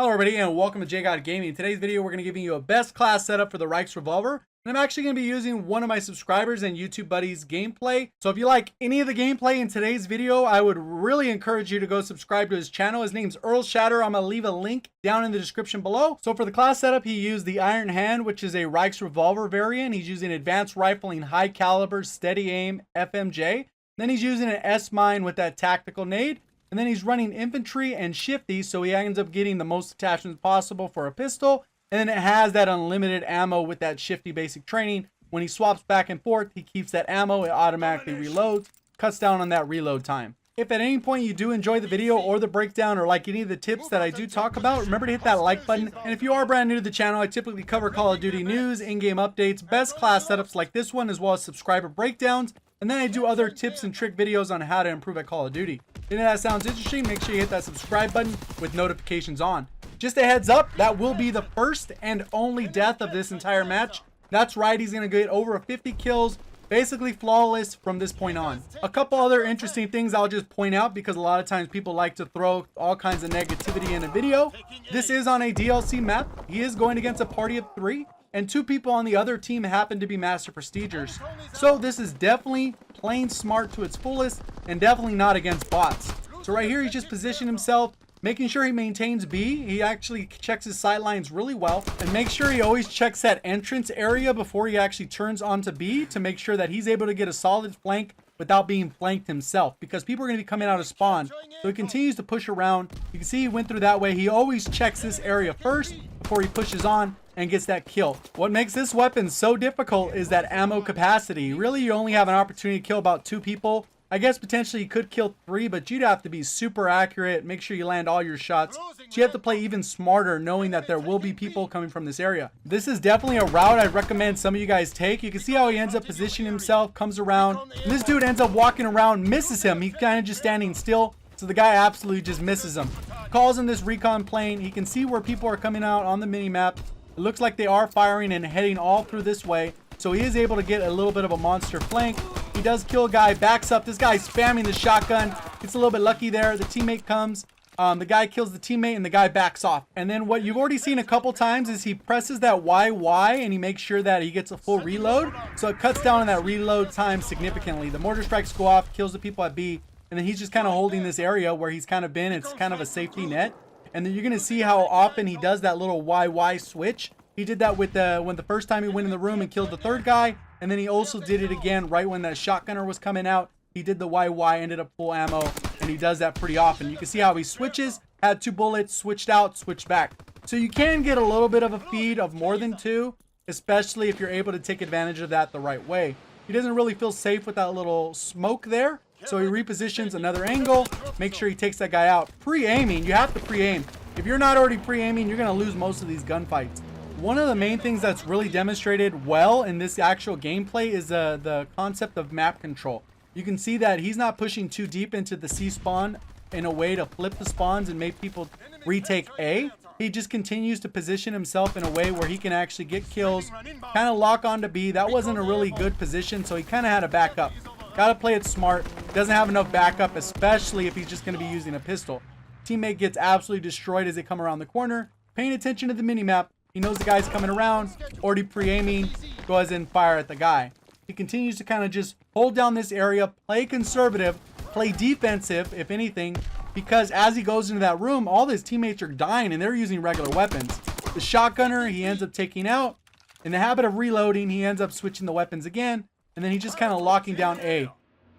Hello everybody and welcome to JGod Gaming. In today's video we're going to give you a best class setup for the Revolver. And I'm actually going to be using one of my subscribers and YouTube buddies gameplay. So if you like any of the gameplay in today's video, I would really encourage you to go subscribe to his channel. His name's Errl Shatter. I'm going to leave a link down in the description below. So for the class setup, he used the Iron Hand, which is a Revolver variant. He's using advanced rifling, high caliber, steady aim, FMJ. Then he's using an S-Mine with that tactical nade. And then he's running infantry and shifty, so he ends up getting the most attachments possible for a pistol. And then it has that unlimited ammo with that shifty basic training. When he swaps back and forth, he keeps that ammo, it automatically reloads, cuts down on that reload time. If at any point you do enjoy the video or the breakdown or like any of the tips that I do talk about, remember to hit that like button. And if you are brand new to the channel, I typically cover Call of Duty news, in-game updates, best class setups like this one, as well as subscriber breakdowns. And then I do other tips and trick videos on how to improve at Call of Duty. If that sounds interesting, make sure you hit that subscribe button with notifications on. Just a heads up, that will be the first and only death of this entire match. That's right, he's going to get over 50 kills, basically flawless from this point on. A couple other interesting things I'll just point out because a lot of times people like to throw all kinds of negativity in a video. This is on a DLC map. He is going against a party of 3. And 2 people on the other team happen to be Master Prestigers. So this is definitely playing smart to its fullest and definitely not against bots. So right here, he's just positioned himself, making sure he maintains B. He actually checks his sight lines really well and make sure he always checks that entrance area before he actually turns onto B to make sure that he's able to get a solid flank without being flanked himself, because people are going to be coming out of spawn. So he continues to push around. You can see he went through that way. He always checks this area first before he pushes on and gets that kill. What makes this weapon so difficult is that ammo capacity. Really, you only have an opportunity to kill about 2 people. I guess potentially you could kill 3, but you'd have to be super accurate. Make sure you land all your shots. So you have to play even smarter, knowing that there will be people coming from this area. This is definitely a route I'd recommend some of you guys take. You can see how he ends up positioning himself, comes around, and this dude ends up walking around, misses him. He's kind of just standing still. So the guy absolutely just misses him. Calls in this recon plane. He can see where people are coming out on the mini map. It looks like they are firing and heading all through this way. So he is able to get a little bit of a monster flank. He does kill a guy, backs up. This guy's spamming the shotgun. Gets a little bit lucky there. The teammate comes. The guy kills the teammate and the guy backs off. And then what you've already seen a couple times is he presses that YY and he makes sure that he gets a full reload. So it cuts down on that reload time significantly. The mortar strikes go off, kills the people at B. And then he's just kind of holding this area where he's kind of been. It's kind of a safety net. And then you're going to see how often he does that little YY switch. He did that with when the first time he went in the room and killed the 3rd guy. And then he also did it again right when that shotgunner was coming out. He did the YY, ended up full ammo. And he does that pretty often. You can see how he switches, had 2 bullets, switched out, switched back. So you can get a little bit of a feed of more than 2, especially if you're able to take advantage of that the right way. He doesn't really feel safe with that little smoke there. So he repositions another angle, make sure he takes that guy out. Pre-aiming, you have to pre-aim. If you're not already pre-aiming, you're going to lose most of these gunfights. One of the main things that's really demonstrated well in this actual gameplay is the concept of map control. You can see that he's not pushing too deep into the C spawn in a way to flip the spawns and make people retake A. He just continues to position himself in a way where he can actually get kills, kind of lock onto B. That wasn't a really good position, so he kind of had to back up. Gotta play it smart. Doesn't have enough backup, especially if he's just going to be using a pistol. Teammate gets absolutely destroyed as they come around the corner. Paying attention to the minimap. He knows the guy's coming around. Already pre-aiming. Goes and fire at the guy. He continues to kind of just hold down this area. Play conservative. Play defensive, if anything. Because as he goes into that room, all his teammates are dying and they're using regular weapons. The shotgunner, he ends up taking out. In the habit of reloading, he ends up switching the weapons again. And then he's just kind of locking down A.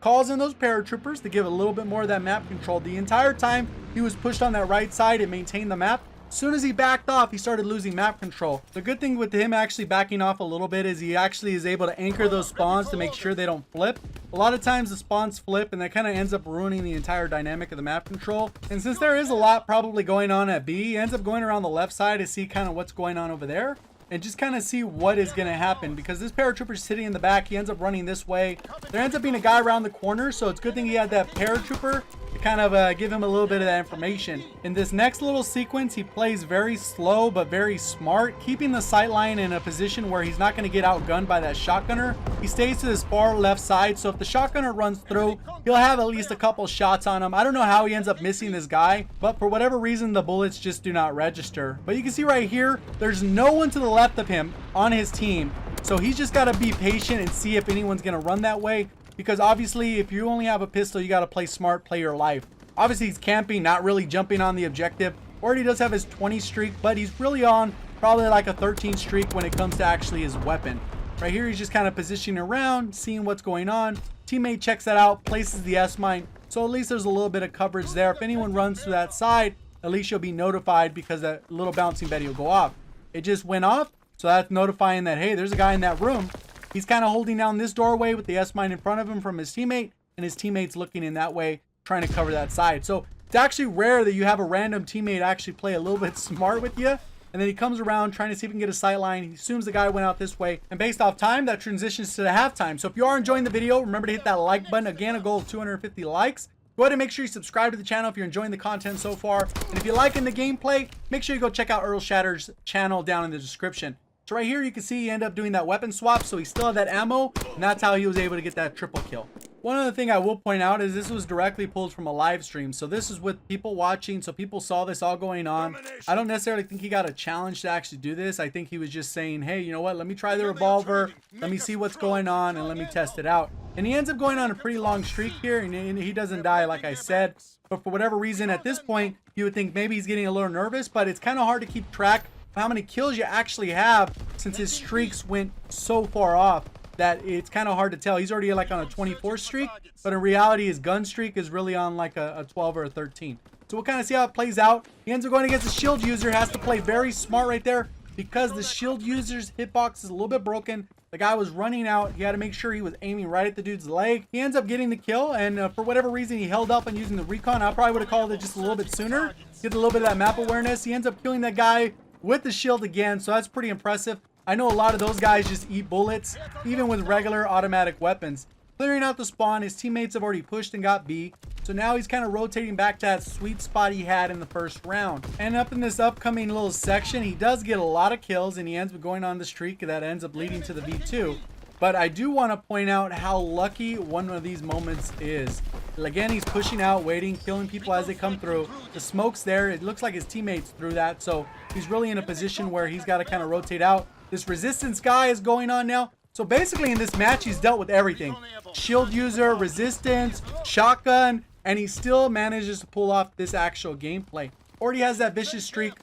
Calls in those paratroopers to give a little bit more of that map control. The entire time he was pushed on that right side and maintained the map. As soon as he backed off, he started losing map control. The good thing with him actually backing off a little bit is he actually is able to anchor those spawns to make sure they don't flip. A lot of times the spawns flip and that kind of ends up ruining the entire dynamic of the map control. And since there is a lot probably going on at B, he ends up going around the left side to see kind of what's going on over there. And just kind of see what is going to happen, because this paratrooper is sitting in the back. He ends up running this way. There ends up being a guy around the corner, so it's a good thing he had that paratrooper to kind of give him a little bit of that information. In this next little sequence, he plays very slow but very smart, keeping the sight line in a position where he's not going to get outgunned by that shotgunner. He stays to his far left side, so if the shotgunner runs through, he'll have at least a couple shots on him. I don't know how he ends up missing this guy, but for whatever reason, the bullets just do not register. But you can see right here, there's no one to the left of him on his team, so he's just got to be patient and see if anyone's going to run that way, because obviously if you only have a pistol, you got to play smart, play your life. Obviously he's camping, not really jumping on the objective. Already does have his 20 streak, but he's really on probably like a 13 streak when it comes to actually his weapon. Right here, he's just kind of positioning around, seeing what's going on. Teammate checks that out, places the S-mine, so at least there's a little bit of coverage there. If anyone runs to that side, at least you'll be notified because that little bouncing Betty will go off. It just went off, so that's notifying that, hey, there's a guy in that room. He's kind of holding down this doorway with the S-mine in front of him from his teammate, and his teammate's looking in that way, trying to cover that side. So it's actually rare that you have a random teammate actually play a little bit smart with you. And then he comes around trying to see if he can get a sight line. He assumes the guy went out this way. And based off time, that transitions to the halftime. So if you are enjoying the video, remember to hit that like button. Again, a goal of 250 likes. Go ahead and make sure you subscribe to the channel if you're enjoying the content so far. And if you're liking the gameplay, make sure you go check out Errl Shatter's channel down in the description. So right here, you can see he ended up doing that weapon swap. So he still had that ammo. And that's how he was able to get that triple kill. One other thing I will point out is this was directly pulled from a live stream. So this is with people watching. So people saw this all going on. I don't necessarily think he got a challenge to actually do this. I think he was just saying, hey, you know what? Let me try the revolver. Let me see what's going on and let me test it out. And he ends up going on a pretty long streak here. And he doesn't die, like I said. But for whatever reason, at this point, you would think maybe he's getting a little nervous. But it's kind of hard to keep track of how many kills you actually have since his streaks went so far off that it's kind of hard to tell. He's already like on a 24 streak, but in reality his gun streak is really on like a 12 or a 13. So we'll kind of see how it plays out. He ends up going against the shield user, has to play very smart right there because the shield user's hitbox is a little bit broken. The guy was running out. He had to make sure he was aiming right at the dude's leg. He ends up getting the kill, and for whatever reason he held up and using the recon. I probably would have called it just a little bit sooner. Get a little bit of that map awareness. He ends up killing that guy with the shield again, so that's pretty impressive. I know a lot of those guys just eat bullets, even with regular automatic weapons. Clearing out the spawn, his teammates have already pushed and got B. So now he's kind of rotating back to that sweet spot he had in the first round. And up in this upcoming little section, he does get a lot of kills and he ends up going on the streak that ends up leading to the V2. But I do want to point out how lucky one of these moments is. Again, he's pushing out, waiting, killing people as they come through. The smoke's there. It looks like his teammates threw that. So he's really in a position where he's got to kind of rotate out. This resistance guy is going on now. So basically in this match, he's dealt with everything. Shield user, resistance, shotgun, and he still manages to pull off this actual gameplay. Already has that vicious streak.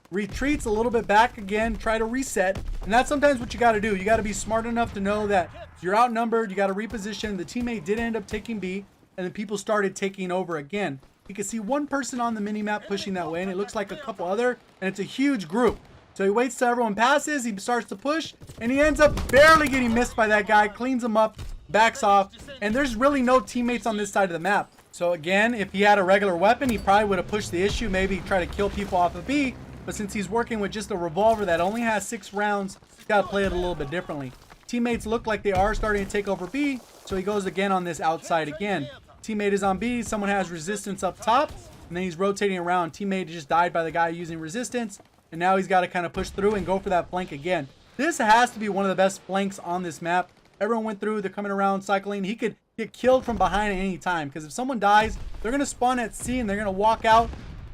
Retreats a little bit back again, try to reset. And that's sometimes what you got to do. You got to be smart enough to know that you're outnumbered. You got to reposition. The teammate did end up taking B, and then people started taking over again. You can see one person on the minimap pushing that way, and it looks like a couple other, and it's a huge group. So he waits till everyone passes, he starts to push, and he ends up barely getting missed by that guy, cleans him up, backs off, and there's really no teammates on this side of the map. So again, if he had a regular weapon, he probably would have pushed the issue, maybe try to kill people off of B, but since he's working with just a revolver that only has 6 rounds, he's got to play it a little bit differently. Teammates look like they are starting to take over B, so he goes again on this outside again. Teammate is on B, someone has resistance up top, and then he's rotating around. Teammate just died by the guy using resistance. And now he's got to kind of push through and go for that flank again. This has to be one of the best flanks on this map. Everyone went through. They're coming around, cycling. He could get killed from behind at any time. Because if someone dies, they're going to spawn at C and they're going to walk out.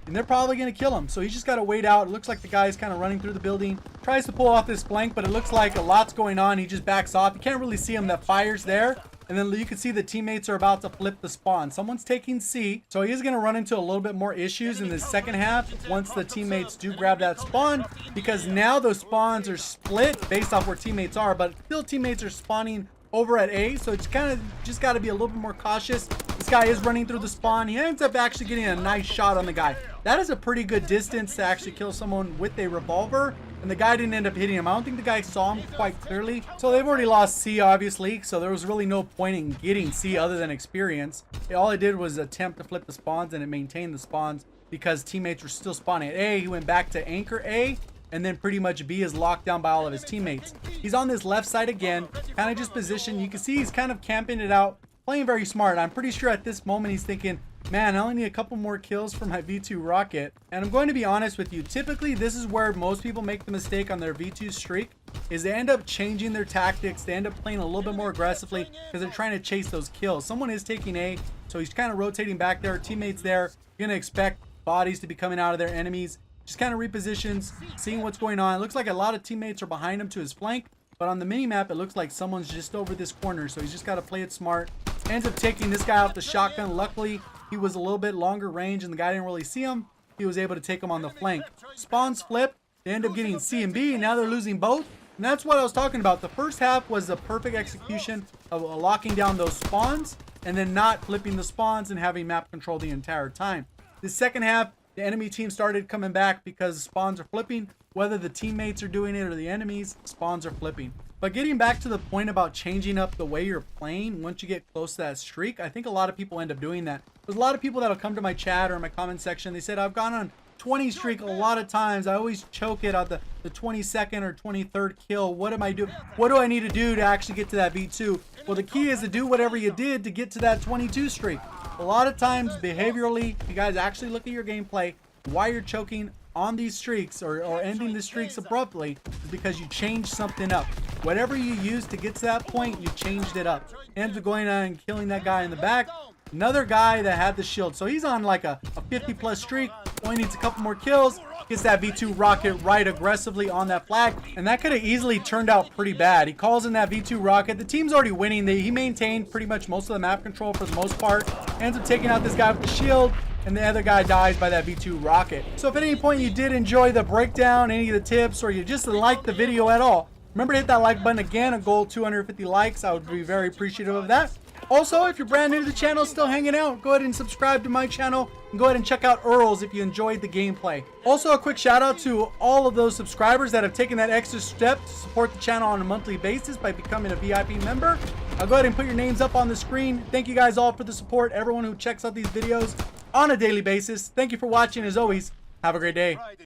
And they're probably going to kill him. So he's just got to wait out. It looks like the guy's kind of running through the building. Tries to pull off this flank, but it looks like a lot's going on. He just backs off. You can't really see him. That fire's there. And then you can see the teammates are about to flip the spawn. Someone's taking C. So he is going to run into a little bit more issues in the second half once the teammates do grab that spawn. Because now those spawns are split based off where teammates are. But still teammates are spawning over at A. So it's kind of just got to be a little bit more cautious. This guy is running through the spawn. He ends up actually getting a nice shot on the guy. That is a pretty good distance to actually kill someone with a revolver. And the guy didn't end up hitting him. I don't think the guy saw him quite clearly. So they've already lost C, obviously. So there was really no point in getting C other than experience. All it did was attempt to flip the spawns, and it maintained the spawns because teammates were still spawning at A. He went back to anchor A, and then pretty much B is locked down by all of his teammates. He's on this left side again, kind of just positioned. You can see he's kind of camping it out, playing very smart. I'm pretty sure at this moment he's thinking, Man, I only need a couple more kills for my V2 rocket. And I'm going to be honest with you, typically this is where most people make the mistake on their V2 streak, is they end up changing their tactics. They end up playing a little bit more aggressively because they're trying to chase those kills. Someone is taking A, so he's kind of rotating back there. Teammates there, you're going to expect bodies to be coming out of their enemies. Just kind of repositions, seeing what's going on. It looks like a lot of teammates are behind him to his flank, but on the mini-map, it looks like someone's just over this corner, so he's just got to play it smart. Ends up taking this guy out the shotgun. Luckily, he was a little bit longer range and the guy didn't really see him. He was able to take him on the flank. Spawns flip. They end up getting C and B. Now they're losing both. And that's what I was talking about. The first half was the perfect execution of locking down those spawns and then not flipping the spawns and having map control the entire time. The second half, the enemy team started coming back because spawns are flipping. Whether the teammates are doing it or the enemies, spawns are flipping. But getting back to the point about changing up the way you're playing once you get close to that streak, I think a lot of people end up doing that. There's a lot of people that'll come to my chat or my comment section. They said, I've gone on 20 streak a lot of times. I always choke it at the 22nd or 23rd kill. What am I doing? What do I need to do to actually get to that V2? Well, the key is to do whatever you did to get to that 22 streak. A lot of times, behaviorally, if you guys actually look at your gameplay, why you're choking on these streaks or ending the streaks abruptly is because you changed something up. Whatever you used to get to that point, you changed it up. Ends up going on and killing that guy in the back. Another guy that had the shield. So he's on like a 50 plus streak. Only needs a couple more kills. Gets that V2 rocket right aggressively on that flag. And that could have easily turned out pretty bad. He calls in that V2 rocket. The team's already winning. He maintained pretty much most of the map control for the most part. Ends up taking out this guy with the shield. And the other guy dies by that V2 rocket. So if at any point you did enjoy the breakdown, any of the tips, or you just liked the video at all, remember to hit that like button again. A goal 250 likes. I would be very appreciative of that. Also, if you're brand new to the channel, still hanging out, go ahead and subscribe to my channel. And go ahead and check out Errl's if you enjoyed the gameplay. Also, a quick shout out to all of those subscribers that have taken that extra step to support the channel on a monthly basis by becoming a VIP member. I'll go ahead and put your names up on the screen. Thank you guys all for the support. Everyone who checks out these videos on a daily basis. Thank you for watching. As always, have a great day.